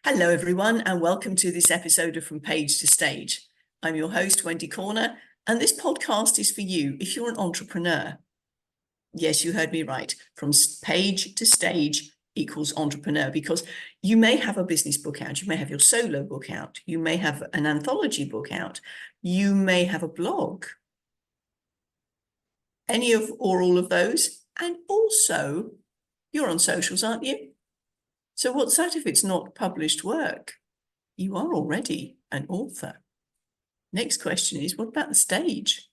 Hello, everyone, and welcome to this episode of From Page to Stage. I'm your host, Wendy Corner, and this podcast is for you if you're an entrepreneur. Yes, you heard me right. From page to stage equals entrepreneur, because you may have a business book out, you may have your solo book out, you may have an anthology book out, you may have a blog, any of or all of those, and also you're on socials, aren't you? So what's that if it's not published work? You are already an author. Next question is, what about the stage?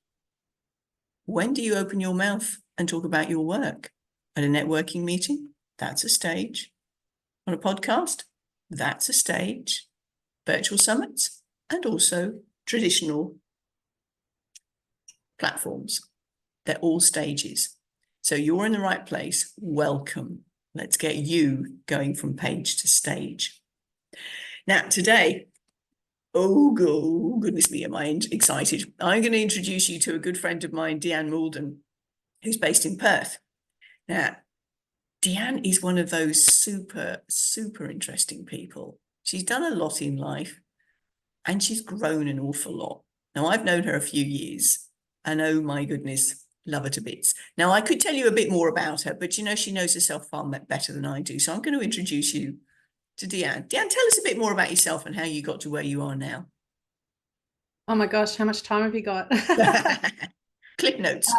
When do you open your mouth and talk about your work? At a networking meeting? That's a stage. On a podcast? That's a stage. Virtual summits? And also traditional platforms. They're all stages. So you're in the right place. Welcome. Let's get you going from page to stage. Now, today, goodness me, am I excited. I'm going to introduce you to a good friend of mine, Deanne Moulden, who's based in Perth. Now, Deanne is one of those super interesting people. She's done a lot in life and she's grown an awful lot. Now, I've known her a few years and oh my goodness, love her to bits. Now, I could tell you a bit more about her, but you know, she knows herself far better than I do. So I'm going to introduce you to Deanne. Deanne, tell us a bit more about yourself and how you got to where you are now. Oh my gosh, how much time have you got? Clip notes.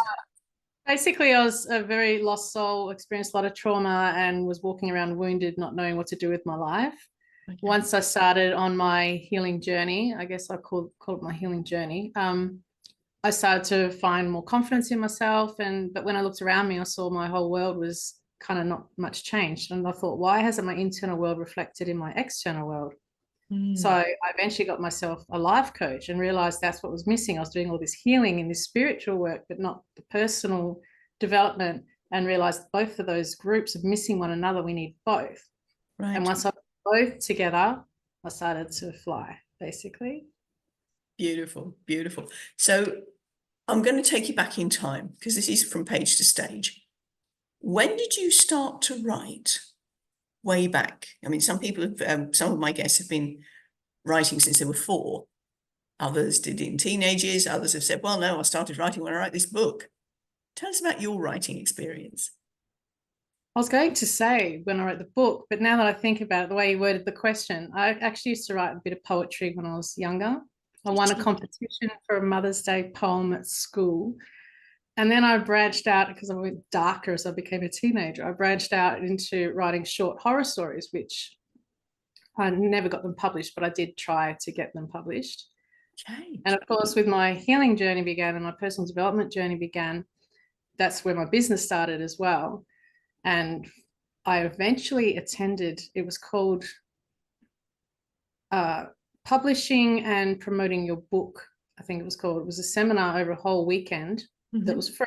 Basically, I was a very lost soul, experienced a lot of trauma and was walking around wounded, not knowing what to do with my life. Okay. Once I started on my healing journey, I guess I call it my healing journey, I started to find more confidence in myself. But when I looked around me, I saw my whole world was kind of not much changed. And I thought, why hasn't my internal world reflected in my external world? So I eventually got myself a life coach and realized that's what was missing. I was doing all this healing and this spiritual work, but not the personal development, and realized both of those groups are missing one another. We need both. Right. And once I put both together, I started to fly, basically. Beautiful, beautiful. So I'm going to take you back in time because this is from page to stage. When did you start to write? Way back. I mean, some people have, some of my guests have been writing since they were 4. Others did in teenage years. Others have said, well, no, I started writing when I wrote this book. Tell us about your writing experience. I was going to say when I wrote the book, but now that I think about it, the way you worded the question, I actually used to write a bit of poetry when I was younger. I won a competition for a Mother's Day poem at school. And then I branched out, because I went darker as I became a teenager. I branched out into writing short horror stories, which I never got them published, but I did try to get them published. Okay. And of course, with my healing journey began and my personal development journey began, that's where my business started as well. And I eventually attended, it was called Publishing and Promoting Your Book, I think it was called. It was a seminar over a whole weekend. Mm-hmm. That was free.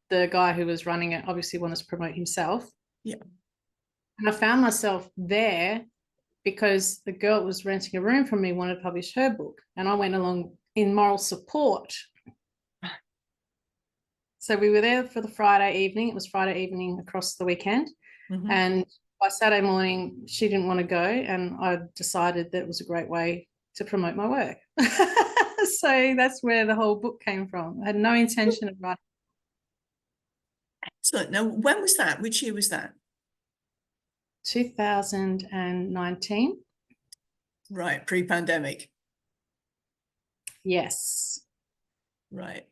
The guy who was running it obviously wanted to promote himself. Yeah. And I found myself there because the girl that was renting a room from me wanted to publish her book. And I went along in moral support. So we were there for the Friday evening. It was Friday evening across the weekend. Mm-hmm. And by Saturday morning, she didn't want to go. And I decided that it was a great way to promote my work. So that's where the whole book came from. I had no intention of writing. Excellent. Now, when was that? Which year was that? 2019. Right, pre-pandemic. Yes. Right.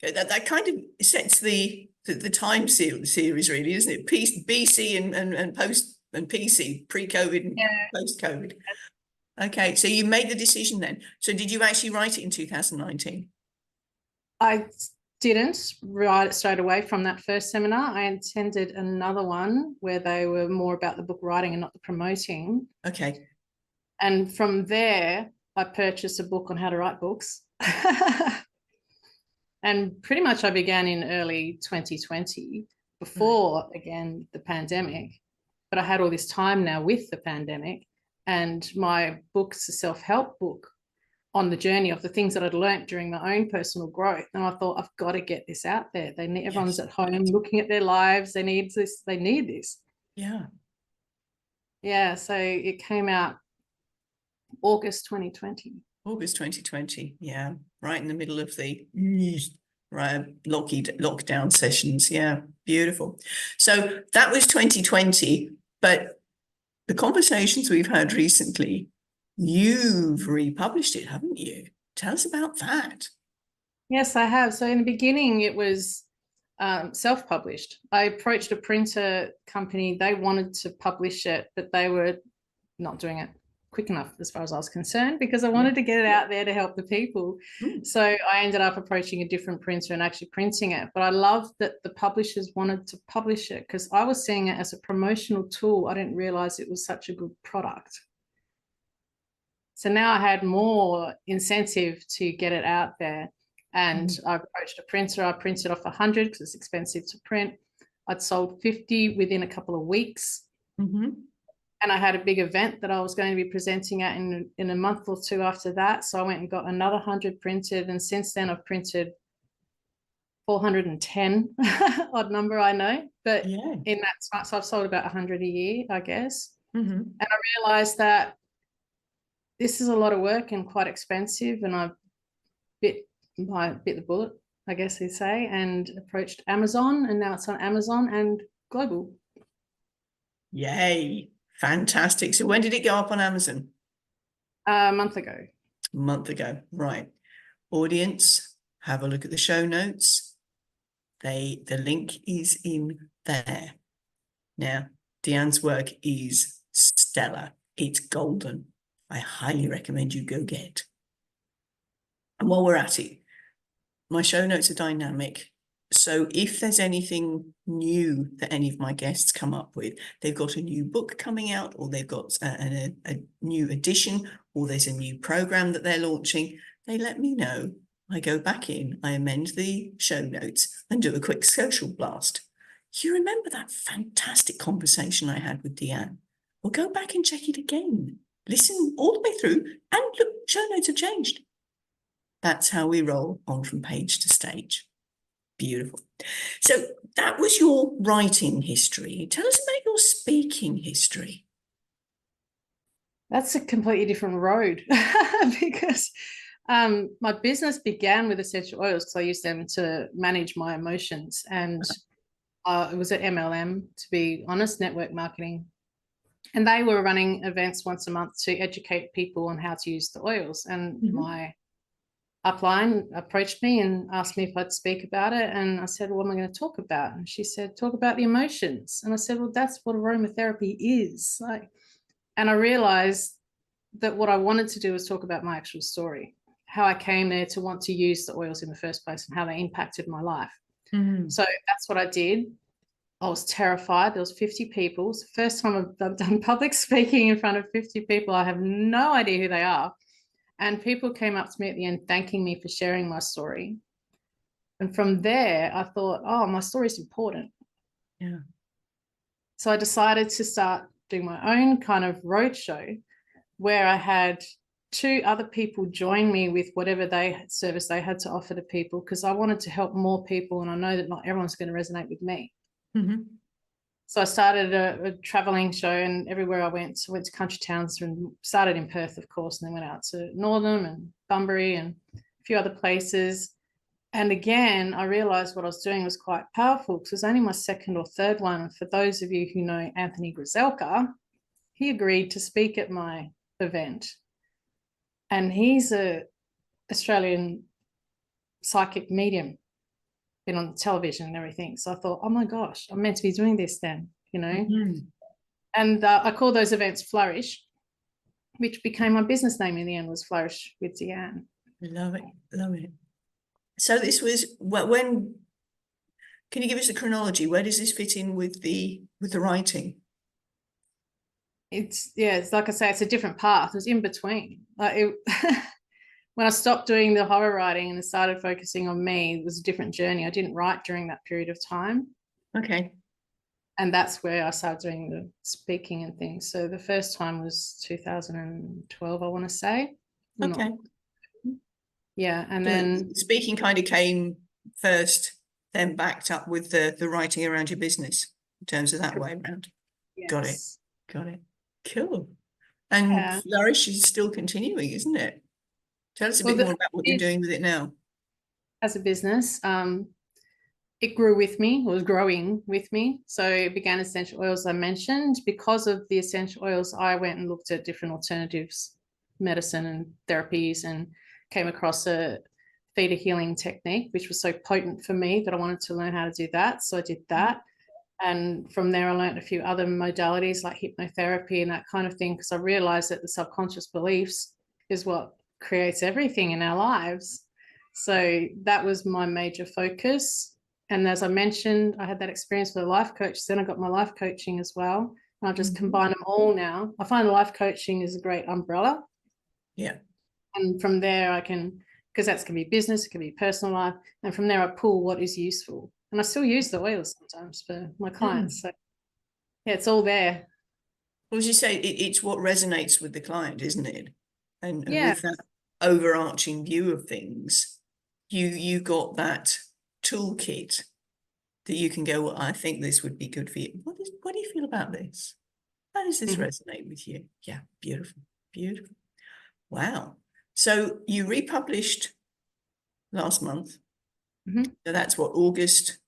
That kind of sets the time series, really, isn't it? BC and post and PC, pre-COVID and post-COVID. Okay, so you made the decision then. So did you actually write it in 2019? I didn't write it straight away from that first seminar. I attended another one where they were more about the book writing and not the promoting. Okay. And from there, I purchased a book on how to write books. And pretty much I began in early 2020, before, again, the pandemic. But I had all this time now with the pandemic. And my book's a self-help book on the journey of the things that I'd learned during my own personal growth. And I thought, I've got to get this out there. Everyone's at home looking at their lives. They need this. Yeah. Yeah. So it came out August 2020. August 2020. Yeah. Right in the middle of the lockdown sessions. Yeah. Beautiful. So that was 2020. But the conversations we've had recently, you've republished it, haven't you? Tell us about that. Yes, I have. So in the beginning, it was self-published. I approached a printer company. They wanted to publish it, but they were not doing it quick enough as far as I was concerned, because I wanted to get it out there to help the people. So I ended up approaching a different printer and actually printing it. But I love that the publishers wanted to publish it, because I was seeing it as a promotional tool. I didn't realize it was such a good product. So now I had more incentive to get it out there. And I approached a printer. I printed off 100 because it's expensive to print. I'd sold 50 within a couple of weeks. And I had a big event that I was going to be presenting at in a month or two after that. So I went and got another 100 printed. And since then I've printed 410, odd number, I know. But in that time, so I've sold about 100 a year, I guess. And I realized that this is a lot of work and quite expensive. And I bit the bullet, I guess you'd say, and approached Amazon. And now it's on Amazon and global. Yay. Fantastic. So when did it go up on Amazon? A month ago. A month ago. Right. Audience, have a look at the show notes. The link is in there. Now, Deanne's work is stellar. It's golden. I highly recommend you go get. And while we're at it, my show notes are dynamic. So if there's anything new that any of my guests come up with, they've got a new book coming out, or they've got a new edition, or there's a new program that they're launching, they let me know. I go back in, I amend the show notes and do a quick social blast. You remember that fantastic conversation I had with Deanne? Well, go back and check it again. Listen all the way through, and look, show notes have changed. That's how we roll on from page to stage. Beautiful. So that was your writing history. Tell us about your speaking history. That's a completely different road because my business began with essential oils because I used them to manage my emotions. And it was at MLM, to be honest, network marketing. And they were running events once a month to educate people on how to use the oils. And my upline approached me and asked me if I'd speak about it. And I said, well, what am I going to talk about? And she said, talk about the emotions. And I said, well, that's what aromatherapy is. And I realized that what I wanted to do was talk about my actual story, how I came there to want to use the oils in the first place and how they impacted my life. So that's what I did. I was terrified. There was 50 people. It's the first time I've done public speaking in front of 50 people. I have no idea who they are. And people came up to me at the end thanking me for sharing my story. And from there, I thought, oh, my story is important. Yeah. So I decided to start doing my own kind of roadshow where I had 2 other people join me with whatever service they had to offer to people, because I wanted to help more people. And I know that not everyone's going to resonate with me. So I started a traveling show, and everywhere I went to country towns, and started in Perth, of course, and then went out to Northam and Bunbury and a few other places. And again, I realized what I was doing was quite powerful, because it was only my 2nd or 3rd one. And for those of you who know Anthony Grzelka, he agreed to speak at my event. And he's an Australian psychic medium, been on television and everything. So I thought, oh my gosh, I'm meant to be doing this then, you know. And I call those events Flourish, which became my business name in the end, was Flourish with Deanne. Love it, love it. So this was when, can you give us the chronology? Where does this fit in with the writing? It's like I say, it's a different path. It was in between. When I stopped doing the horror writing and started focusing on me, it was a different journey. I didn't write during that period of time. Okay. And that's where I started doing the speaking and things. So the first time was 2012, I want to say. Okay. Yeah. And so then speaking kind of came first, then backed up with the writing around your business in terms of that way around. Yes. Got it. Cool. And Yeah. Flourish is still continuing, isn't it? Tell us a Well, bit more about what you're is doing with it now. as a business, it grew with me, or was growing with me. So it began essential oils, I mentioned. Because of the essential oils, I went and looked at different alternatives, medicine and therapies, and came across a theta healing technique, which was so potent for me that I wanted to learn how to do that. So I did that. And from there, I learned a few other modalities like hypnotherapy and that kind of thing, because I realized that the subconscious beliefs is what creates everything in our lives. So that was my major focus. And as I mentioned, I had that experience with a life coach. Then I got my life coaching as well. And I've just combined them all now. I find life coaching is a great umbrella. Yeah. And from there, I can, because that's can be business, it can be personal life. And from there, I pull what is useful. And I still use the oils sometimes for my clients. So yeah, it's all there. Well, as you say, it's what resonates with the client, isn't it? And Yeah. with that overarching view of things, you got that toolkit that you can go, well, I think this would be good for you. What do you feel about this? How does this resonate with you? Yeah, beautiful, beautiful. Wow. So you republished last month. So that's what, August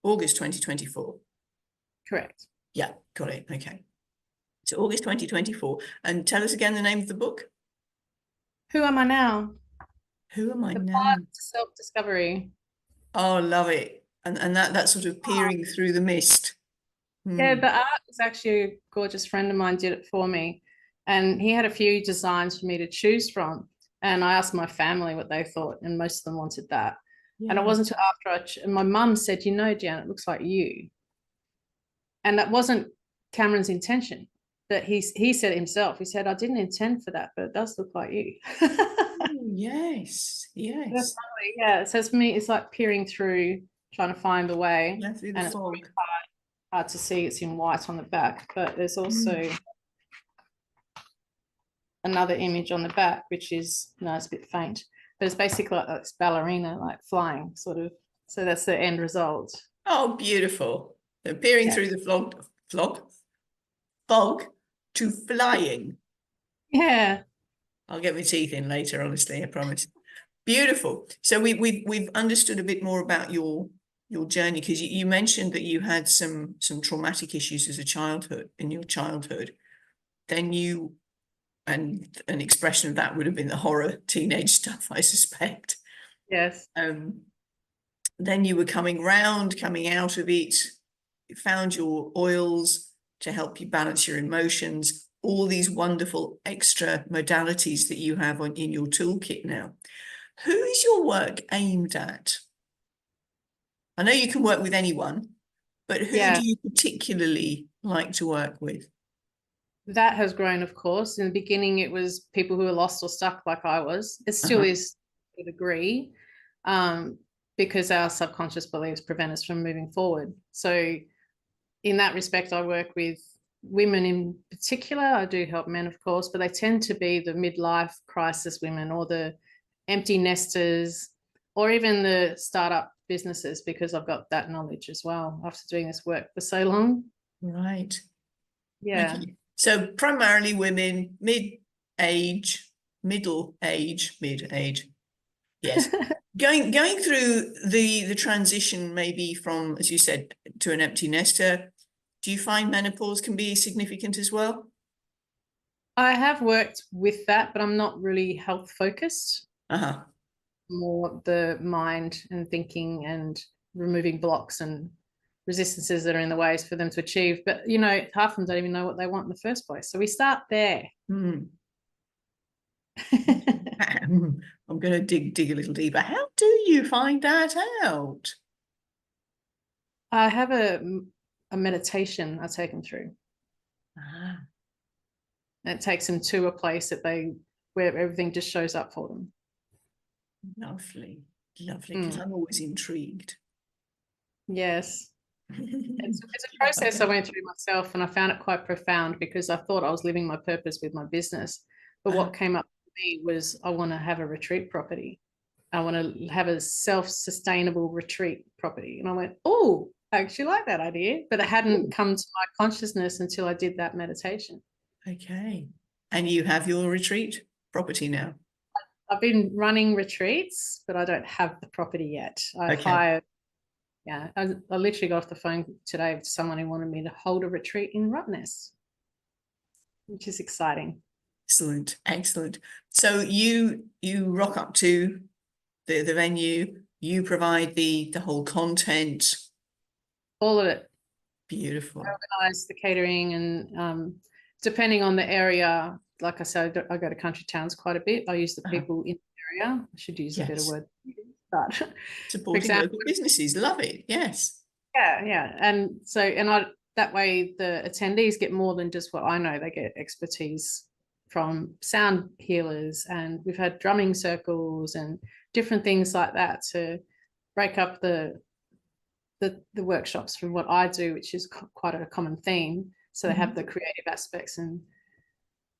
2024. Correct. Yeah, got it. Okay. So August 2024. And tell us again the name of the book. Who am I now? Who am I The now? path to self-discovery. Oh, love it. And that sort of peering through the mist. Yeah, the art was actually a gorgeous friend of mine did it for me. And he had a few designs for me to choose from. And I asked my family what they thought, and most of them wanted that. Yeah. And it wasn't until after and my mum said, you know, Deanne, it looks like you. And that wasn't Cameron's intention. But he said it himself. He said, I didn't intend for that, but it does look like you. Oh, yes, yes. That's lovely. Yeah. So it's me, it's like peering through, trying to find the way. Yeah, through the And it's fog. really hard to see. It's in white on the back, but there's also another image on the back, which is, no, it's a bit faint, but it's basically like it's ballerina, like flying sort of. So that's the end result. Oh, beautiful. So peering through the fog to flying. Yeah. I'll get my teeth in later, honestly, I promise. Beautiful. So we've understood a bit more about your journey, because you mentioned that you had some traumatic issues as a childhood, in your childhood. Then you, and an expression of that would have been the horror teenage stuff, I suspect. Yes. Then you were coming out of it, you found your oils to help you balance your emotions, all these wonderful extra modalities that you have in your toolkit now. Who is your work aimed at? I know you can work with anyone, but who do you particularly like to work with? That has grown, of course. In the beginning, it was people who are lost or stuck like I was. It still is to a degree, because our subconscious beliefs prevent us from moving forward. So in that respect, I work with women in particular. I do help men, of course, but they tend to be the midlife crisis women, or the empty nesters, or even the startup businesses, because I've got that knowledge as well after doing this work for so long. Right. Yeah. Okay. So primarily women, mid-age, yes. Going through the transition, maybe from, as you said, to an empty nester. Do you find menopause can be significant as well? I have worked with that, but I'm not really health focused. Uh-huh. More the mind and thinking and removing blocks and resistances that are in the ways for them to achieve. But, you know, half of them don't even know what they want in the first place. So we start there. I'm going to dig a little deeper. How do you find that out? I have a meditation I take them through. And it takes them to a place that where everything just shows up for them. Lovely, lovely, because I'm always intrigued. Yes. It's a process I went through myself, and I found it quite profound, because I thought I was living my purpose with my business. But what came up for me was, I want to have a retreat property. I want to have a self-sustainable retreat property. And I went, oh, I actually like that idea. But it hadn't come to my consciousness until I did that meditation. Okay. And you have your retreat property now. I've been running retreats, but I don't have the property yet. I hired, I literally got off the phone today with someone who wanted me to hold a retreat in Rottnest, which is exciting. Excellent, excellent. So you rock up to the venue, you provide the whole content. All of it. Beautiful. I organise the catering, and depending on the area, like I said, I go to country towns quite a bit. I use the people in the area. I should use a better word, but for supporting example, local businesses, love it. Yes. Yeah. And so, that way the attendees get more than just what I know. They get expertise from sound healers, and we've had drumming circles and different things like that to break up the workshops from what I do, which is quite a common theme. So they have the creative aspects and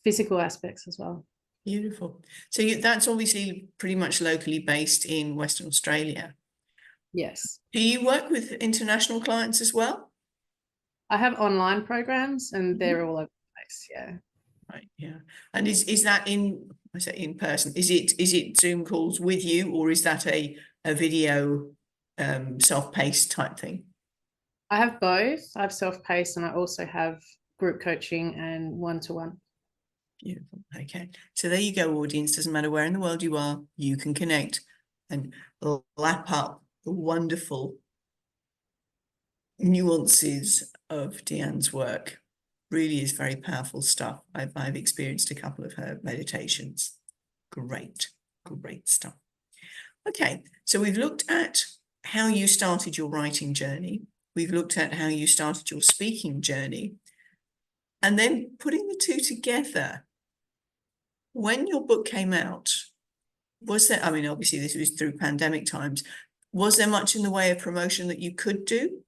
physical aspects as well. Beautiful. So that's obviously pretty much locally based in Western Australia. Yes. Do you work with international clients as well? I have online programs, and they're all over the place. Yeah. Right. Yeah. And is that in person? Is it Zoom calls with you, or is that a video self-paced type thing? I have both. I have self-paced, and I also have group coaching and one-to-one. Beautiful. Okay. So there you go, audience. Doesn't matter where in the world you are, you can connect and lap up the wonderful nuances of Deanne's work. Really is very powerful stuff. I've experienced a couple of her meditations. Great stuff. Okay, so we've looked at how you started your writing journey. We've looked at how you started your speaking journey. And then putting the two together, when your book came out, was there, I mean, obviously this was through pandemic times, was there much in the way of promotion that you could do?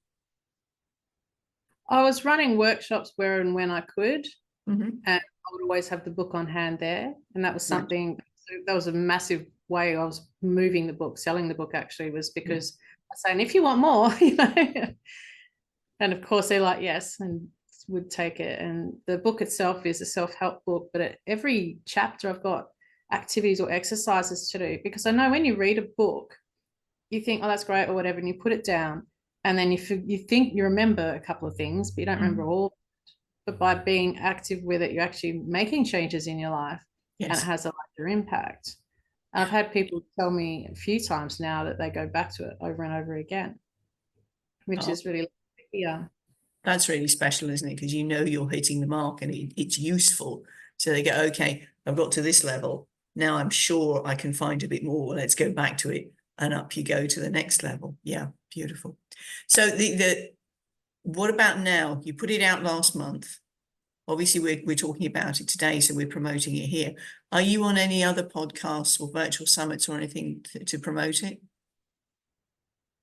I was running workshops where and when I could, and I would always have the book on hand there. And that was something, that was a massive way I was moving the book, selling the book actually, was because I was saying, if you want more, and of course they're like, yes, and would take it. And the book itself is a self-help book, but at every chapter I've got activities or exercises to do, because I know when you read a book, you think, oh, that's great or whatever, and you put it down, and then you think you remember a couple of things, but you don't remember all. But by being active with it, you're actually making changes in your life, and it has a larger impact. And I've had people tell me a few times now that they go back to it over and over again, which is really, that's really special, isn't it? Because you know you're hitting the mark and it's useful. So they go, okay, I've got to this level. Now I'm sure I can find a bit more. Let's go back to it. And up you go to the next level. Yeah, beautiful. So what about now? You put it out last month. Obviously, we're talking about it today, so we're promoting it here. Are you on any other podcasts or virtual summits or anything to promote it?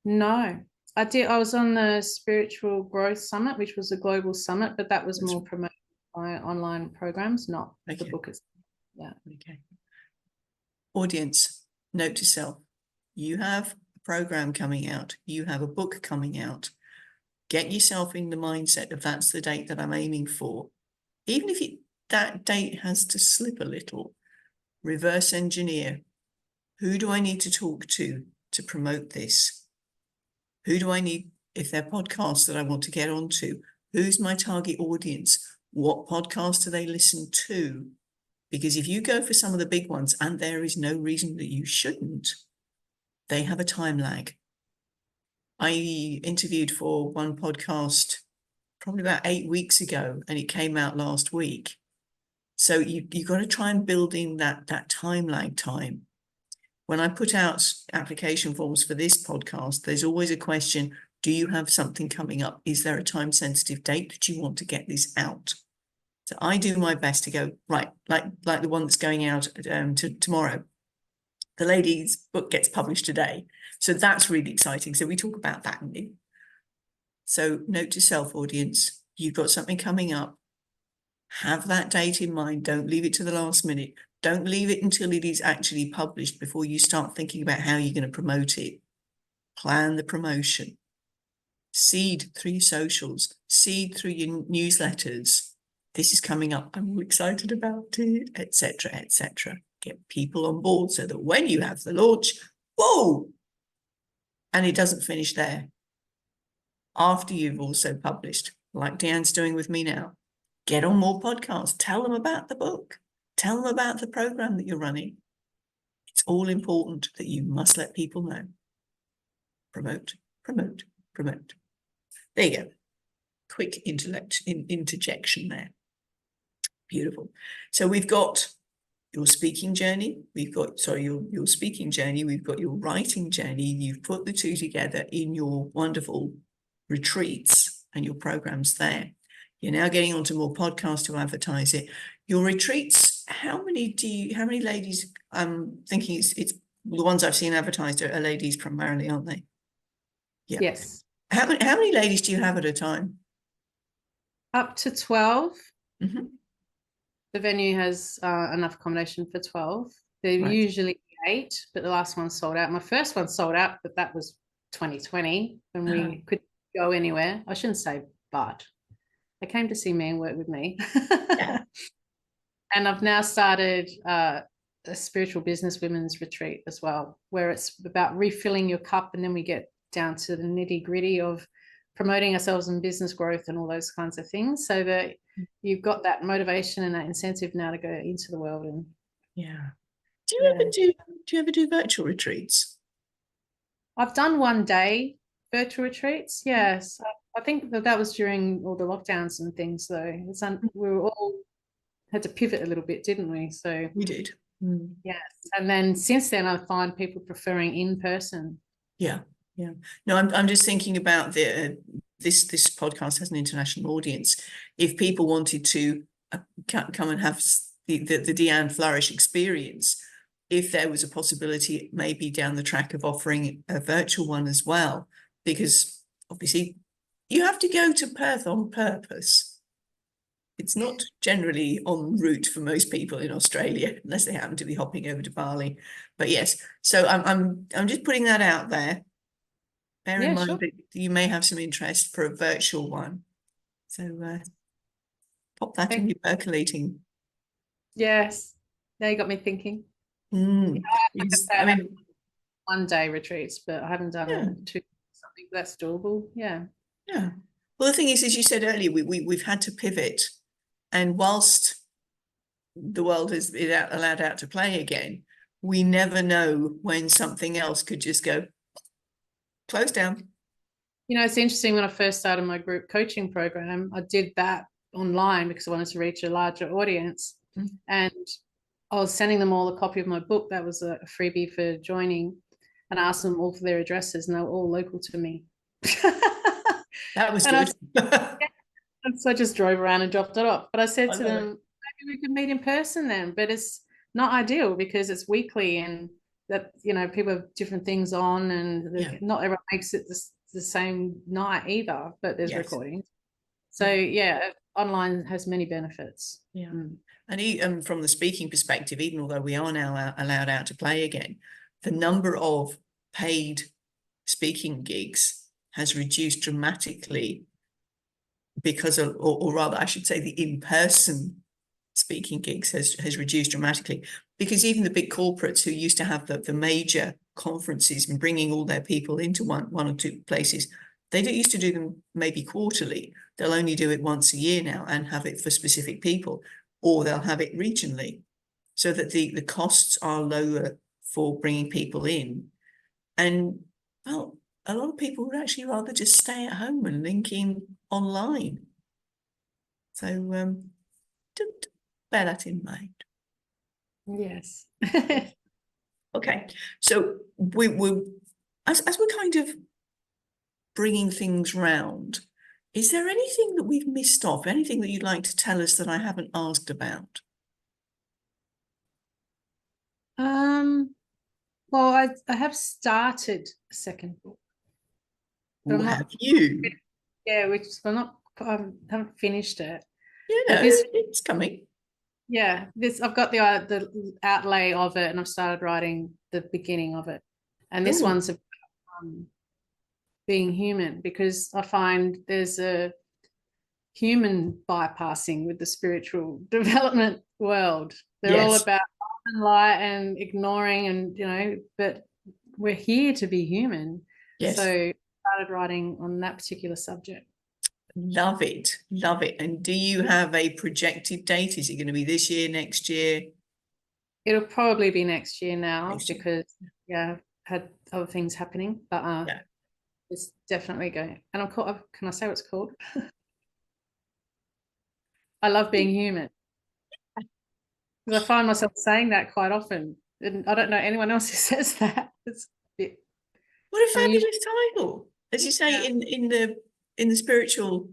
No, I did. I was on the Spiritual Growth Summit, which was a global summit, but that was more promoted by online programs, not the book itself. Yeah. Okay. Audience, note to self. You have a program coming out. You have a book coming out. Get yourself in the mindset of that's the date that I'm aiming for. Even if that date has to slip a little, reverse engineer. Who do I need to talk to promote this? Who do I need, if they're podcasts that I want to get onto? Who's my target audience? What podcast do they listen to? Because if you go for some of the big ones, and there is no reason that you shouldn't, they have a time lag. I interviewed for one podcast probably about 8 weeks ago, and it came out last week. So you've got to try and build in that time lag time. When I put out application forms for this podcast, there's always a question, do you have something coming up? Is there a time-sensitive date that you want to get this out? So I do my best to go, right, like the one that's going out tomorrow. The lady's book gets published today. So that's really exciting. So we talk about that. So note to self, audience, you've got something coming up. Have that date in mind. Don't leave it to the last minute. Don't leave it until it is actually published before you start thinking about how you're going to promote it. Plan the promotion. Seed through your socials. Seed through your newsletters. this is coming up, I'm all excited about it, etc., etc. Get people on board so that when you have the launch, whoa, and it doesn't finish there. After you've also published, like Deanne's doing with me now, get on more podcasts, tell them about the book, tell them about the program that you're running. It's all important that you must let people know. Promote, promote, promote. There you go. Quick interjection there. Beautiful. So we've got your speaking journey. We've got, sorry, your speaking journey. We've got your writing journey. You've put the two together in your wonderful retreats and your programs there. You're now getting onto more podcasts to advertise it. Your retreats, how many ladies, I'm thinking it's the ones I've seen advertised are ladies primarily, aren't they? Yeah. Yes. How many ladies do you have at a time? Up to 12. Mm-hmm. The venue has enough accommodation for 12. They're Right. usually 8, but the last one sold out. My first one sold out, but that was 2020 when we couldn't go anywhere. I shouldn't say but. They came to see me and work with me. Yeah. And I've now started a spiritual business women's retreat as well, where it's about refilling your cup, and then we get down to the nitty gritty of promoting ourselves and business growth and all those kinds of things, so that you've got that motivation and that incentive now to go into the world. And yeah. Do you ever do virtual retreats? I've done 1-day virtual retreats. Yes. I think that was during all the lockdowns and things, though. We were all had to pivot a little bit, didn't we? So We did. Yes. And then since then, I find people preferring in person. Yeah. Yeah. No, I'm just thinking about this podcast has an international audience. If people wanted to come and have the Deanne Flourish experience, if there was a possibility maybe down the track of offering a virtual one as well, because obviously you have to go to Perth on purpose. It's not generally en route for most people in Australia, unless they happen to be hopping over to Bali. But yes, so I'm just putting that out there. Bear in mind that you may have some interest for a virtual one. So pop that in your percolating. Yes. Now you got me thinking. I mean, 1-day retreats, but I haven't done something that's doable. Yeah. Yeah. Well, the thing is, as you said earlier, we've had to pivot. And whilst the world is allowed out to play again, we never know when something else could just go close down. You know, it's interesting, when I first started my group coaching program, I did that online because I wanted to reach a larger audience. And I was sending them all a copy of my book. That was a freebie for joining, and I asked them all for their addresses, and they were all local to me. That was good. And so I just drove around and dropped it off. But I said to them, maybe we could meet in person then. But it's not ideal because it's weekly, and that, you know, people have different things on, and not everyone makes it the same night either, but there's recordings. So yeah, online has many benefits. Yeah. And from the speaking perspective, even although we are now allowed out to play again, the number of paid speaking gigs has reduced dramatically because of, or rather, I should say, the in-person speaking gigs has reduced dramatically, because even the big corporates who used to have the major conferences and bringing all their people into one or two places, they used to do them maybe quarterly. They'll only do it once a year now and have it for specific people, or they'll have it regionally, so that the costs are lower for bringing people in. And well, a lot of people would actually rather just stay at home and link in online. So bear that in mind. Yes. Okay, so we as we're kind of bringing things round, is there anything that we've missed off? Anything that you'd like to tell us that I haven't asked about? Well, I have started a second book. But have you? Yeah, which I haven't finished it. Yeah, it's coming. Yeah, I've got the outlay of it, and I've started writing the beginning of it. And this one's about being human, because I find there's a human bypassing with the spiritual development world. They're all Yes. about love and light and ignoring, and but we're here to be human. Yes. So I started writing on that particular subject. Love it. Love it. And do you have a projected date? Is it going to be this year, next year? It'll probably be next year now, Next year. because I've had other things happening, but Yeah. it's definitely going. And I'm called, can I say what it's called? I love being human. Because I find myself saying that quite often. And I don't know anyone else who says that. It's a bit What a unusual. fabulous title. As you say, Yeah. in the spiritual,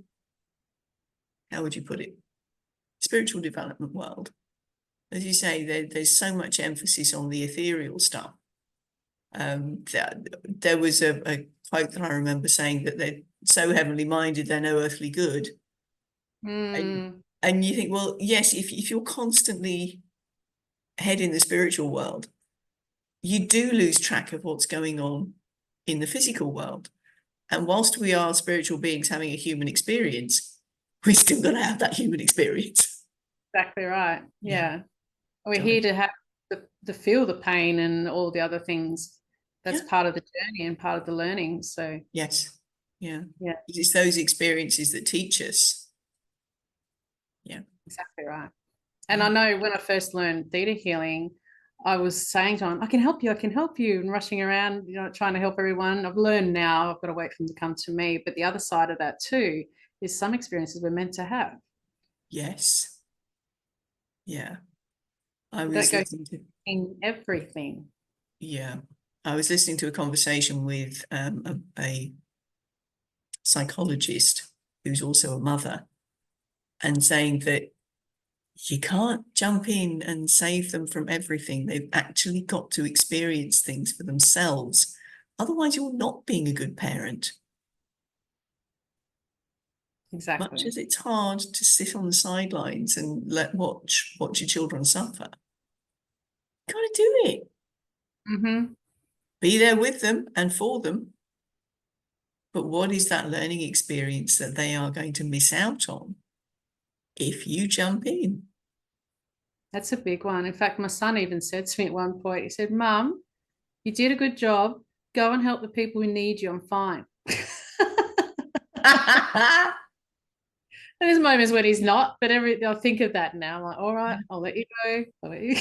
how would you put it? Spiritual development world. As you say, there's so much emphasis on the ethereal stuff. There was a quote that I remember saying that they're so heavenly minded, they're no earthly good. And you think, well, yes, if you're constantly head in the spiritual world, you do lose track of what's going on in the physical world. And whilst we are spiritual beings having a human experience, we still got to have that human experience. Exactly right. Yeah. We're Totally. here to have to feel the pain and all the other things. That's part of the journey and part of the learning. So yes. Yeah. Yeah. It's those experiences that teach us. Yeah. Exactly right. And I know when I first learned theta healing, I was saying to him, I can help you, and rushing around, trying to help everyone. I've learned now, I've got to wait for them to come to me. But the other side of that too is some experiences we're meant to have. Yes. Yeah. I We was don't go listening to in everything. Yeah. I was listening to a conversation with a psychologist who's also a mother, and saying that you can't jump in and save them from everything. They've actually got to experience things for themselves. Otherwise, you're not being a good parent. Exactly. Much as it's hard to sit on the sidelines and watch your children suffer, you got to do it. Mm-hmm. Be there with them and for them. But what is that learning experience that they are going to miss out on if you jump in? That's a big one. In fact, my son even said to me at one point, he said, Mum, you did a good job. Go and help the people who need you. I'm fine. There's moments when he's not, but I'll think of that now. I'm like, all right, I'll let you go. I'll let you.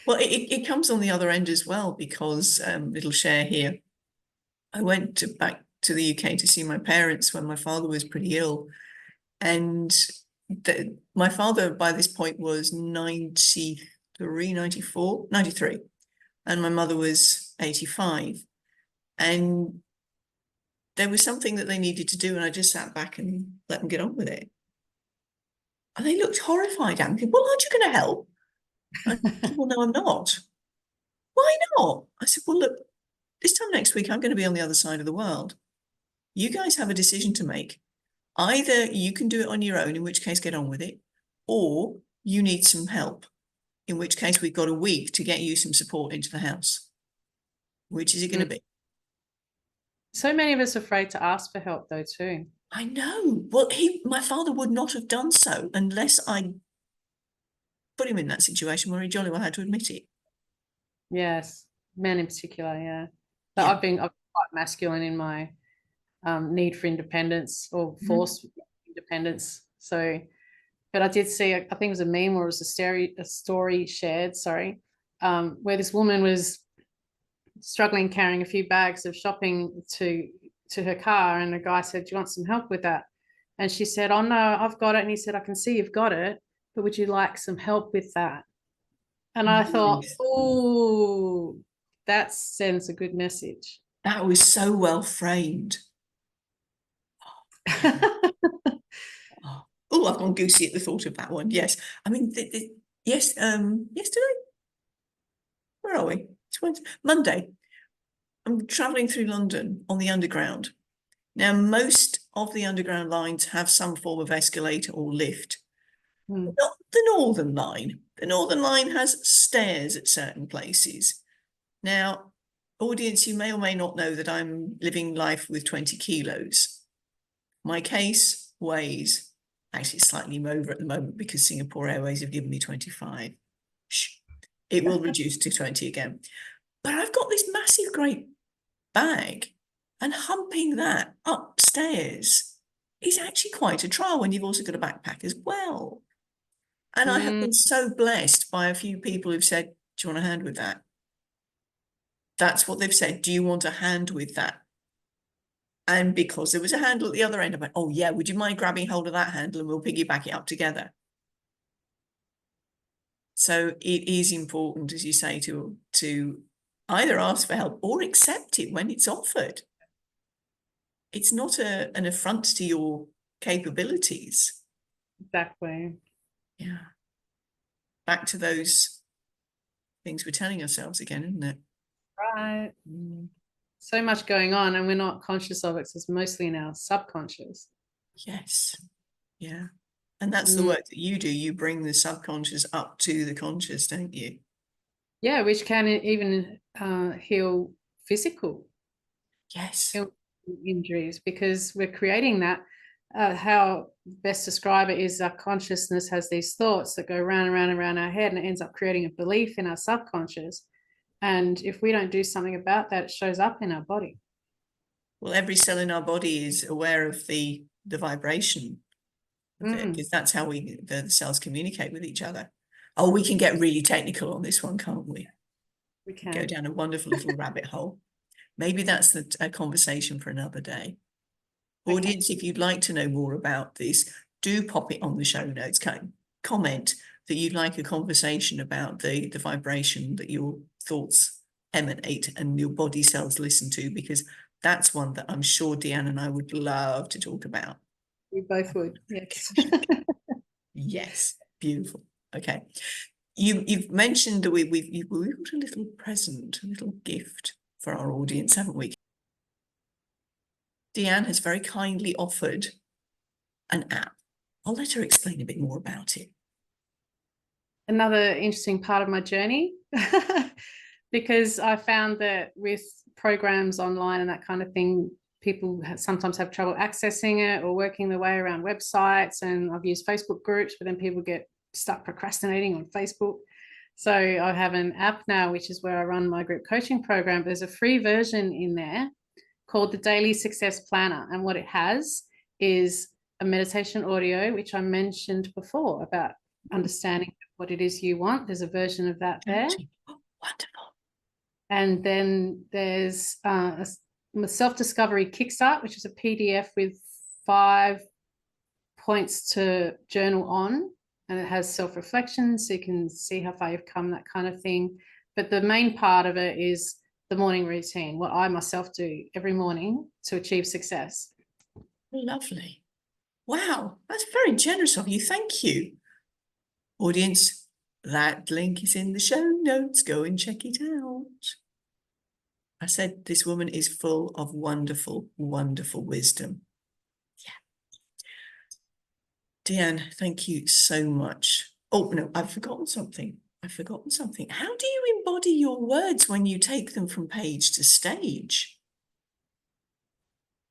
Well, it comes on the other end as well, because little share here. I went back to the UK to see my parents when my father was pretty ill. And my father by this point was 93, 94, 93. And my mother was 85. And there was something that they needed to do, and I just sat back and let them get on with it. And they looked horrified at me. Well, aren't you going to help? I said, well, no, I'm not. Why not? I said, well, look, this time next week, I'm going to be on the other side of the world. You guys have a decision to make. Either you can do it on your own, in which case get on with it, or you need some help, in which case we've got a week to get you some support into the house. Which is it going to be? So many of us are afraid to ask for help though too. I know. Well, my father would not have done so unless I put him in that situation where he jolly well had to admit it. Yes, men in particular, yeah. But I've been quite masculine in my need for independence or forced independence. So, but I did see, I think it was a meme or it was a story shared, where this woman was struggling carrying a few bags of shopping to her car, and the guy said, do you want some help with that? And she said, oh no, I've got it. And he said, I can see you've got it, but would you like some help with that? And I thought, oh, that sends a good message. That was so well framed. Oh, I've gone goosey at the thought of that one. Yes. I mean, yes, yesterday. Where are we? It's Wednesday. Monday. I'm traveling through London on the underground. Now, most of the underground lines have some form of escalator or lift. Not the Northern Line. The Northern Line has stairs at certain places. Now, audience, you may or may not know that I'm living life with 20 kilos. My case, ways. Actually, it's slightly over at the moment because Singapore Airways have given me 25. Shh. It will reduce to 20 again. But I've got this massive, great bag, and humping that upstairs is actually quite a trial when you've also got a backpack as well. And I have been so blessed by a few people who've said, do you want a hand with that? That's what they've said. Do you want a hand with that? And because there was a handle at the other end, I went, oh yeah, would you mind grabbing hold of that handle and we'll piggyback it up together? So it is important, as you say, to either ask for help or accept it when it's offered. It's not an affront to your capabilities. Exactly. Yeah. Back to those things we're telling ourselves again, isn't it? Right. So much going on and we're not conscious of it, so it's mostly in our subconscious. Yes. Yeah. And that's the work that you do. You bring the subconscious up to the conscious, don't you? Yeah, which can even heal physical injuries, because we're creating that. How best describe it is our consciousness has these thoughts that go round and round and round our head, and it ends up creating a belief in our subconscious. And if we don't do something about that, it shows up in our body. Well, every cell in our body is aware of the vibration of it, because that's how the cells communicate with each other. Oh, we can get really technical on this one, can't we? We can go down a wonderful little rabbit hole. Maybe that's a conversation for another day. Okay. Audience, if you'd like to know more about this, do pop it on the show notes. Comment that you'd like a conversation about the vibration that your thoughts emanate and your body cells listen to, because that's one that I'm sure Deanne and I would love to talk about. We both would, yes. Yes, beautiful. Okay. You've mentioned that we've got a little present, a little gift for our audience, haven't we? Deanne has very kindly offered an app. I'll let her explain a bit more about it. Another interesting part of my journey, because I found that with programs online and that kind of thing, people sometimes have trouble accessing it or working their way around websites. And I've used Facebook groups, but then people get stuck procrastinating on Facebook. So I have an app now, which is where I run my group coaching program. There's a free version in there called the Daily Success Planner. And what it has is a meditation audio, which I mentioned before about understanding what it is you want. There's a version of that there. Oh, wonderful. And then there's a self-discovery kickstart, which is a PDF with 5 points to journal on, and it has self-reflection, so you can see how far you've come, that kind of thing. But the main part of it is the morning routine, what I myself do every morning to achieve success. Lovely. Wow, that's very generous of you. Thank you. Audience, that link is in the show notes. Go and check it out. I said this woman is full of wonderful, wonderful wisdom. Yeah. Deanne, thank you so much. Oh, no, I've forgotten something. How do you embody your words when you take them from page to stage?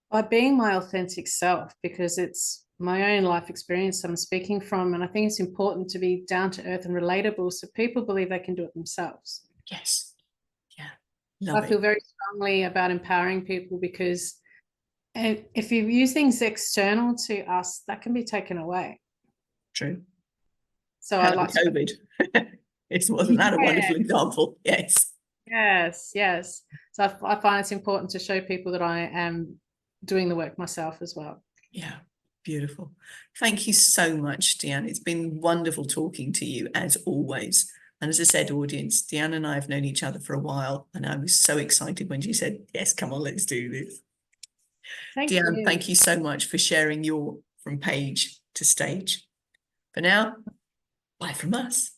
By being my authentic self, because it's my own life experience I'm speaking from. And I think it's important to be down to earth and relatable so people believe they can do it themselves. Yes. Yeah. Love I feel very strongly about empowering people, because if you use things external to us, that can be taken away. True. So I like COVID. Wasn't that a wonderful example? Yes. Yes. So I find it's important to show people that I am doing the work myself as well. Yeah, beautiful. Thank you so much, Deanne. It's been wonderful talking to you as always. And as I said, audience, Deanne and I have known each other for a while, and I was so excited when she said, yes, come on, let's do this. Deanne, thank you so much for sharing your from page to stage. For now, bye from us.